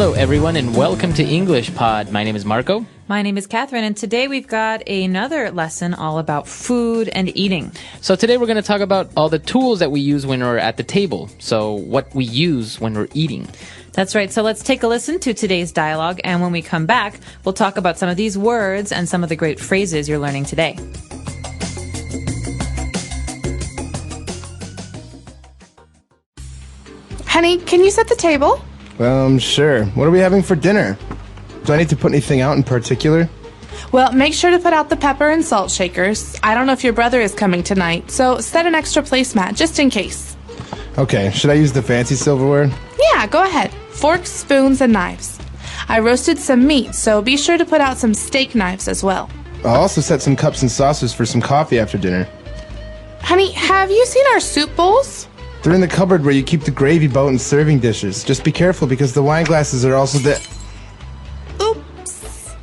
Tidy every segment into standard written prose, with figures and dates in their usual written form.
Hello, everyone, and welcome to English Pod. My name is Marco. My name is Catherine, and today we've got another lesson all about food and eating. So today we're going to talk about all the tools that we use when we're at the table. So what we use when we're eating. That's right. So let's take a listen to today's dialogue, and when we come back, we'll talk about some of these words and some of the great phrases you're learning today. Honey, can you set the table? Sure. What are we having for dinner? Do I need to put anything out in particular? Well, make sure to put out the pepper and salt shakers. I don't know if your brother is coming tonight, so set an extra placemat just in case. Okay, should I use the fancy silverware? Yeah, go ahead. Forks, spoons, and knives. I roasted some meat, so be sure to put out some steak knives as well. I'll also set some cups and saucers for some coffee after dinner. Honey, have you seen our soup bowls? They're in the cupboard where you keep the gravy boat and serving dishes. Just be careful because the wine glasses are also the... Oops.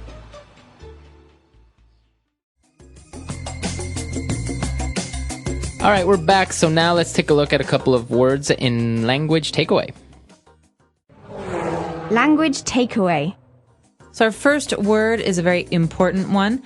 All right, we're back. So now let's take a look at a couple of words in language takeaway. Language takeaway. So our first word is a very important one.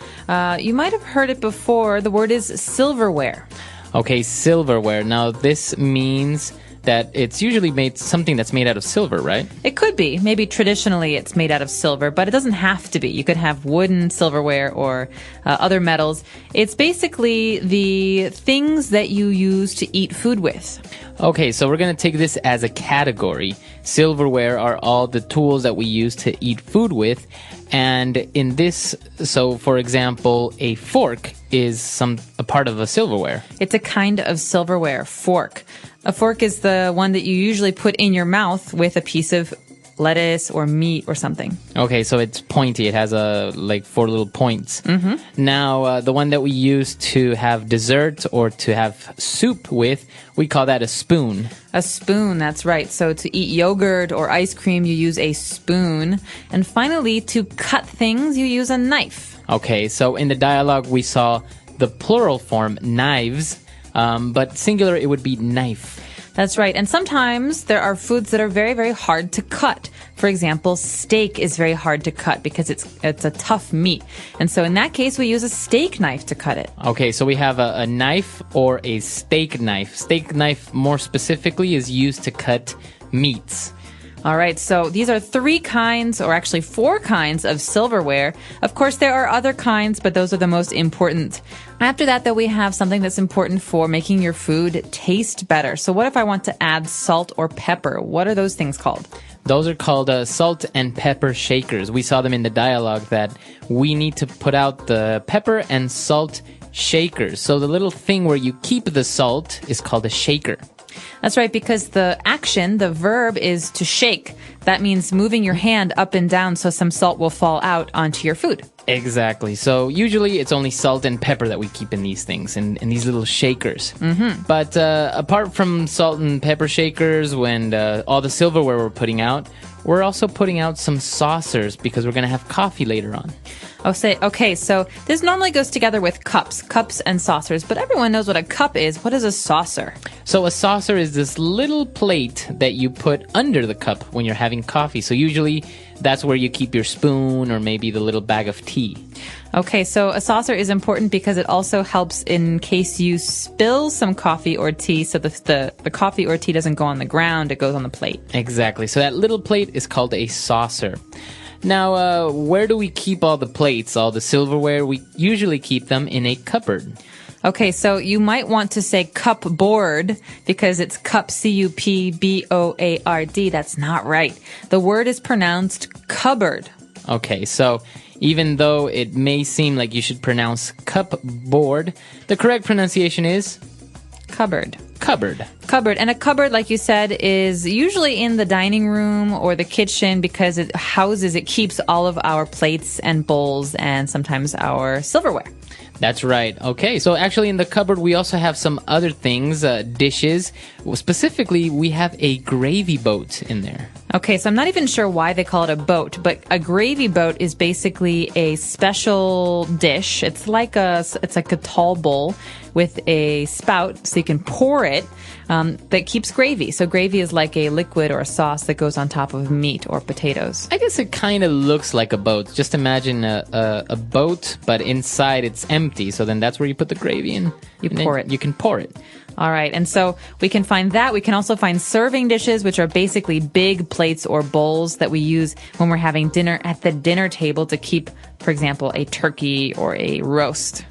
You might have heard it before. The word is silverware. Okay, silverware. Now, this means that it's usually made something that's made out of silver, right? It could be. Maybe traditionally it's made out of silver, but it doesn't have to be. You could have wooden silverware or other metals. It's basically the things that you use to eat food with. Okay, so we're going to take this as a category. Silverware are all the tools that we use to eat food with. And in this, so for example, a fork is a part of a silverware. It's a kind of silverware, fork. A fork is the one that you usually put in your mouth with a piece of lettuce or meat or something. Okay, so it's pointy. It has four little points. Mm-hmm. Now, the one that we use to have dessert or to have soup with, we call that a spoon. A spoon, that's right. So to eat yogurt or ice cream, you use a spoon. And finally, to cut things, you use a knife. Okay, so in the dialogue, we saw the plural form, knives, but singular, it would be knife. That's right. And sometimes there are foods that are very, very hard to cut. For example, steak is very hard to cut because it's a tough meat. And so in that case, we use a steak knife to cut it. Okay, so we have a knife or a steak knife. Steak knife, more specifically, is used to cut meats. All right, so these are 3 kinds, or actually 4 kinds of silverware. Of course, there are other kinds, but those are the most important. After that, though, we have something that's important for making your food taste better. So what if I want to add salt or pepper? What are those things called? Those are called salt and pepper shakers. We saw them in the dialogue that we need to put out the pepper and salt shakers. So the little thing where you keep the salt is called a shaker. That's right, because the action, the verb, is to shake. That means moving your hand up and down so some salt will fall out onto your food. Exactly. So usually it's only salt and pepper that we keep in these things, in these little shakers. Mm-hmm. But apart from salt and pepper shakers, when all the silverware we're putting out, we're also putting out some saucers because we're going to have coffee later on. Okay, so this normally goes together with cups and saucers, but everyone knows what a cup is. What is a saucer? So a saucer is this little plate that you put under the cup when you're having coffee. So usually that's where you keep your spoon or maybe the little bag of tea. Okay, so a saucer is important because it also helps in case you spill some coffee or tea, so the coffee or tea doesn't go on the ground, it goes on the plate. Exactly. So that little plate is called a saucer. Now, where do we keep all the plates, all the silverware? We usually keep them in a cupboard. Okay, so you might want to say cupboard because it's cup, C-U-P-B-O-A-R-D. That's not right. The word is pronounced cupboard. Okay, so even though it may seem like you should pronounce cupboard, the correct pronunciation is cupboard. Cupboard. Cupboard. And a cupboard, like you said, is usually in the dining room or the kitchen because it keeps all of our plates and bowls and sometimes our silverware. That's right. Okay, so actually in the cupboard we also have some other things, dishes. Well, specifically, we have a gravy boat in there. Okay, so I'm not even sure why they call it a boat, but a gravy boat is basically a special dish. It's like a tall bowl with a spout, so you can pour it, that keeps gravy. So gravy is like a liquid or a sauce that goes on top of meat or potatoes. I guess it kind of looks like a boat. Just imagine a boat, but inside it's empty. So then that's where you put the gravy in. You pour it. You can pour it. All right, and so we can find that. We can also find serving dishes, which are basically big plates or bowls that we use when we're having dinner at the dinner table to keep, for example, a turkey or a roast.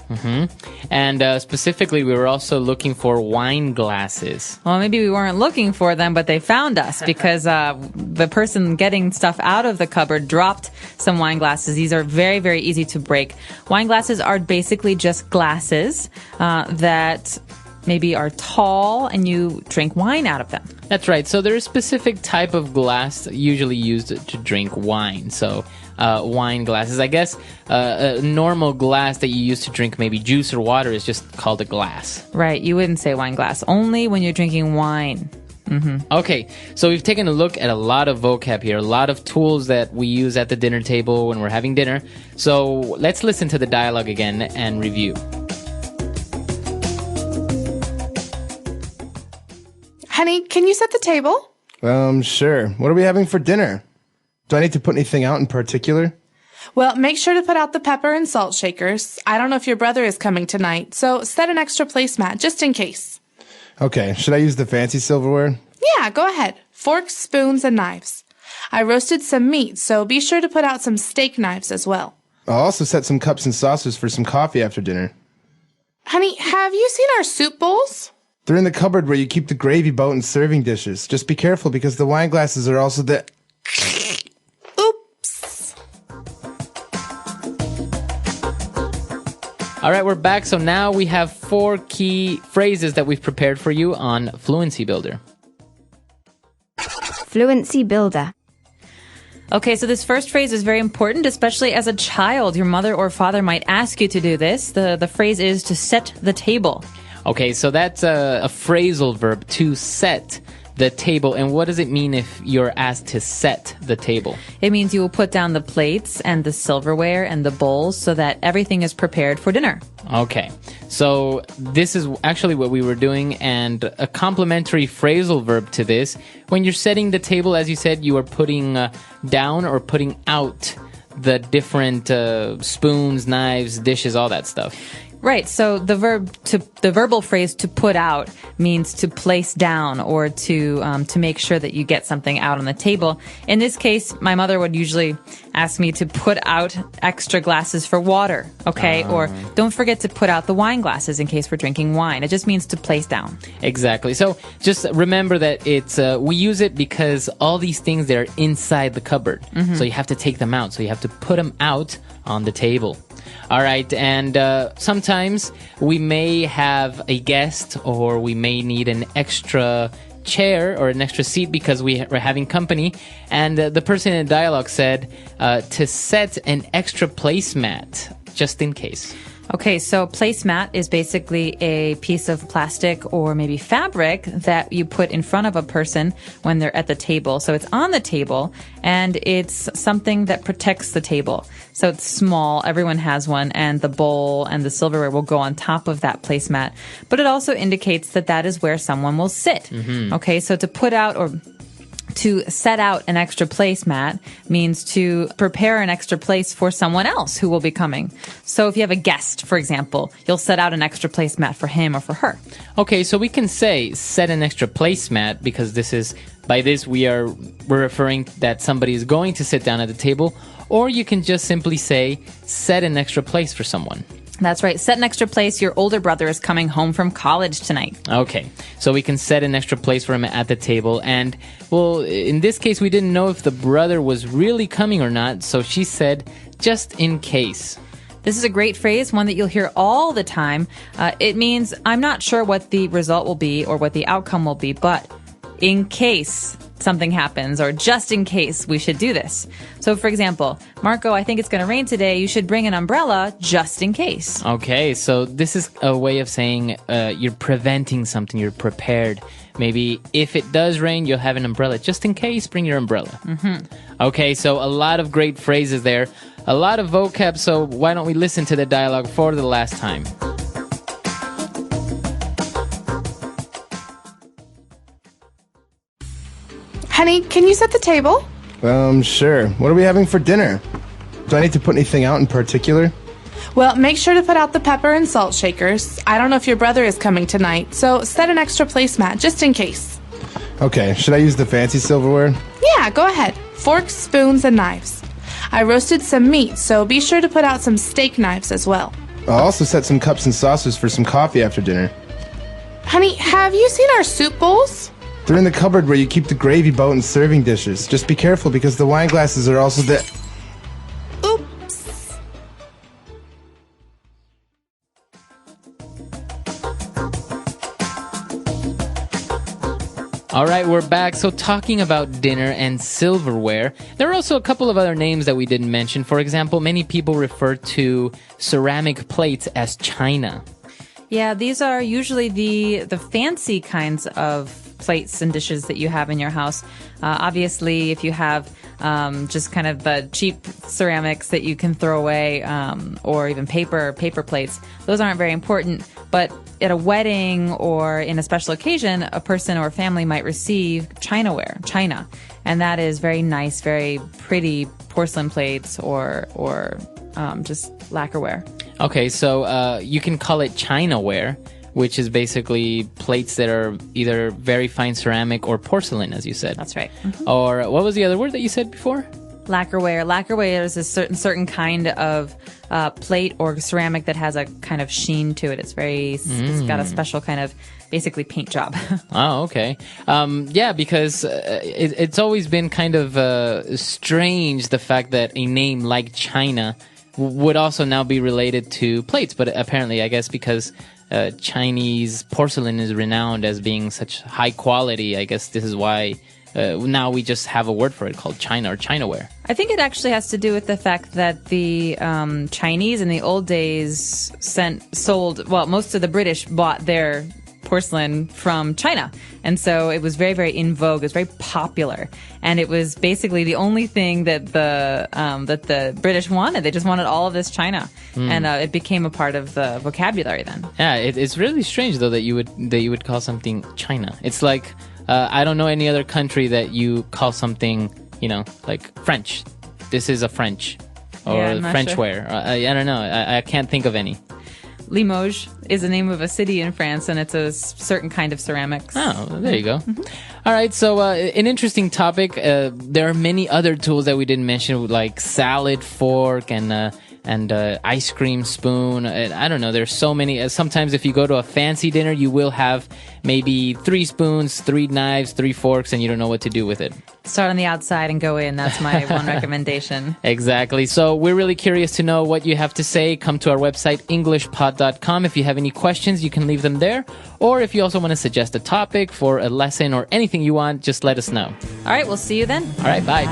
And specifically, we were also looking for wine glasses. Well, maybe we weren't looking for them, but they found us because the person getting stuff out of the cupboard dropped some wine glasses. These are very, very easy to break. Wine glasses are basically just glasses that maybe are tall and you drink wine out of them. That's right. So there's a specific type of glass usually used to drink wine. So wine glasses. I guess a normal glass that you use to drink maybe juice or water is just called a glass. Right. You wouldn't say wine glass. Only when you're drinking wine. Okay, so we've taken a look at a lot of vocab here, a lot of tools that we use at the dinner table when we're having dinner. So let's listen to the dialogue again and review. Honey, can you set the table? Sure. What are we having for dinner? Do I need to put anything out in particular? Well, make sure to put out the pepper and salt shakers. I don't know if your brother is coming tonight, so set an extra placemat just in case. Okay, should I use the fancy silverware? Yeah, go ahead. Forks, spoons, and knives. I roasted some meat, so be sure to put out some steak knives as well. I'll also set some cups and saucers for some coffee after dinner. Honey, have you seen our soup bowls? They're in the cupboard where you keep the gravy boat and serving dishes. Just be careful because the wine glasses are also the... Oops. All right, we're back. So now we have 4 key phrases that we've prepared for you on Fluency Builder. Fluency Builder. Okay, so this first phrase is very important, especially as a child. Your mother or father might ask you to do this. The phrase is to set the table. Okay, so that's a phrasal verb, to set the table. And what does it mean if you're asked to set the table? It means you will put down the plates and the silverware and the bowls so that everything is prepared for dinner. Okay, so this is actually what we were doing, and a complementary phrasal verb to this. When you're setting the table, as you said, you are putting down or putting out the different spoons, knives, dishes, all that stuff. Right. So the verbal phrase to put out means to place down or to make sure that you get something out on the table. In this case, my mother would usually ask me to put out extra glasses for water. Okay. Or don't forget to put out the wine glasses in case we're drinking wine. It just means to place down. Exactly. So just remember that it's we use it because all these things, they're inside the cupboard. So you have to take them out. So you have to put them out on the table. All right, and sometimes we may have a guest or we may need an extra chair or an extra seat because we're having company, and the person in the dialogue said to set an extra placemat just in case. Okay, so placemat is basically a piece of plastic or maybe fabric that you put in front of a person when they're at the table. So it's on the table, and it's something that protects the table. So it's small, everyone has one, and the bowl and the silverware will go on top of that placemat. But it also indicates that that is where someone will sit. Okay, so to put out or to set out an extra placemat means to prepare an extra place for someone else who will be coming. So if you have a guest, for example, you'll set out an extra placemat for him or for her. Okay, so we can say set an extra placemat because by this we're referring that somebody is going to sit down at the table, or you can just simply say set an extra place for someone. That's right. Set an extra place. Your older brother is coming home from college tonight. Okay. So we can set an extra place for him at the table. And, well, in this case, we didn't know if the brother was really coming or not. So she said, just in case. This is a great phrase, one that you'll hear all the time. It means I'm not sure what the result will be or what the outcome will be, but in case something happens, or just in case we should do this. So, for example, Marco, I think it's going to rain today. You should bring an umbrella just in case. Okay, so this is a way of saying you're preventing something, you're prepared. Maybe if it does rain, you'll have an umbrella. Just in case, bring your umbrella. Okay, so a lot of great phrases there, a lot of vocab, so why don't we listen to the dialogue for the last time? Honey, can you set the table? Sure. What are we having for dinner? Do I need to put anything out in particular? Well, make sure to put out the pepper and salt shakers. I don't know if your brother is coming tonight, so set an extra placemat just in case. Okay, should I use the fancy silverware? Yeah, go ahead. Forks, spoons, and knives. I roasted some meat, so be sure to put out some steak knives as well. I'll also set some cups and saucers for some coffee after dinner. Honey, have you seen our soup bowls? They're in the cupboard where you keep the gravy boat and serving dishes. Just be careful because the wine glasses are also the... Oops. All right, we're back. So talking about dinner and silverware, there are also a couple of other names that we didn't mention. For example, many people refer to ceramic plates as china. Yeah, these are usually the fancy kinds of plates and dishes that you have in your house. Obviously, if you have just kind of the cheap ceramics that you can throw away, or even paper plates, those aren't very important. But at a wedding or in a special occasion, a person or a family might receive china, and that is very nice, very pretty porcelain plates or just lacquerware. Okay, so you can call it chinaware, which is basically plates that are either very fine ceramic or porcelain, as you said. That's right. Or what was the other word that you said before? Lacquerware. Lacquerware is a certain kind of plate or ceramic that has a kind of sheen to it. It's it's got a special kind of basically paint job. Oh, okay. Yeah, because it's always been kind of strange, the fact that a name like China would also now be related to plates. But apparently, I guess because Chinese porcelain is renowned as being such high quality, I guess this is why now we just have a word for it called china or chinaware. I think it actually has to do with the fact that the Chinese in the old days most of the British bought their porcelain from China. And so it was very, very in vogue. It was very popular. And it was basically the only thing that the British wanted. They just wanted all of this china. And it became a part of the vocabulary then. Yeah, it's really strange, though, that you would call something China. It's like, I don't know any other country that you call something, like French. This is a French. Or Frenchware. Sure. I don't know. I can't think of any. Limoges is the name of a city in France, and it's a certain kind of ceramics. Oh, there you go. All right, so an interesting topic. There are many other tools that we didn't mention, like salad fork and ice cream spoon. I don't know. There's so many. Sometimes if you go to a fancy dinner, you will have maybe 3 spoons, 3 knives, 3 forks, and you don't know what to do with it. Start on the outside and go in. That's my one recommendation. Exactly. So we're really curious to know what you have to say. Come to our website, EnglishPod.com. If you have any questions, you can leave them there. Or if you also want to suggest a topic for a lesson or anything you want, just let us know. All right. We'll see you then. All right. Bye.